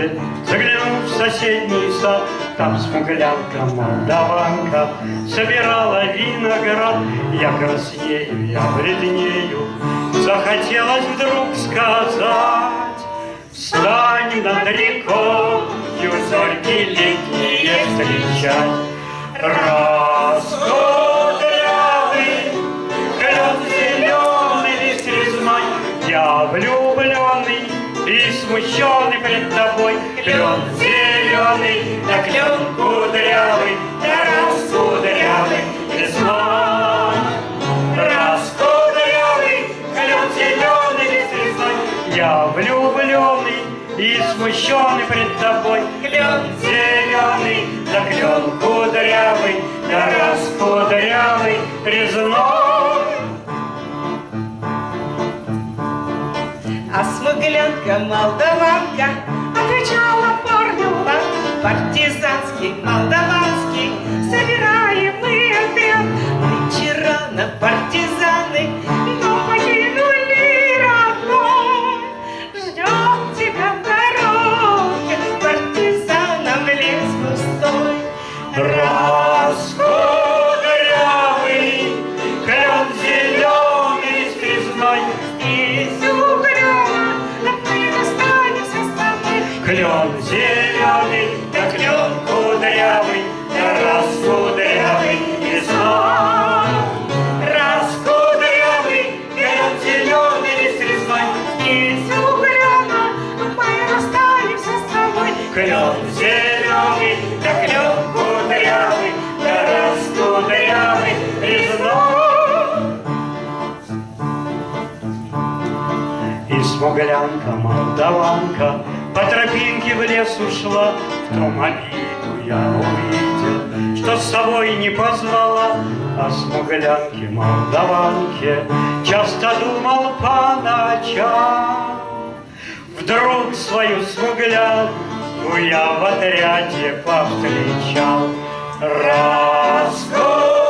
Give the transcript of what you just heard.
увидя, заглянув в соседний сад, там смуглянка-молдаванка собирала виноград. Я краснею, я бледнею, захотелось вдруг сказать: встань над рекою, зорьки летние встречать. Раскудрявый клен зеленый, лист резной, я влюбленный и смущенный пред тобой. Клен зеленый, да клен кудрявый, да раскудрявый весной. Раскудрявый клен зеленый, лист резной, я влюбленный и смущенный пред тобой. Клен зеленый, да клен кудрявый, да раскудрявый резной. А смуглянка-молдаванка отвечала парню так: партизанский, молдаванский, собираем мы отряд. Мы тирана, партизаны, но покинули родной. Ждет тебя дорога, партизанам лес густой. Раскудрявый клен зеленый, лист резной, Из угрюма мы расстанемся с тобой. клен зеленый, да клен кудрявый, да раскудрявый весной. Раскудрявый клен зеленый, лист резной, Из угрюма мы расстанемся с тобой. клен зеленый, да клен кудрявый, да раскудрявый резной. И смуглянка-молдаванка по тропинке в лес ушла, в том обиду я увидел, что с собой не позвала. О смуглянке-молдаванке часто думал по ночам. Вдруг свою смуглянку я в отряде повстречал. Раскудрявый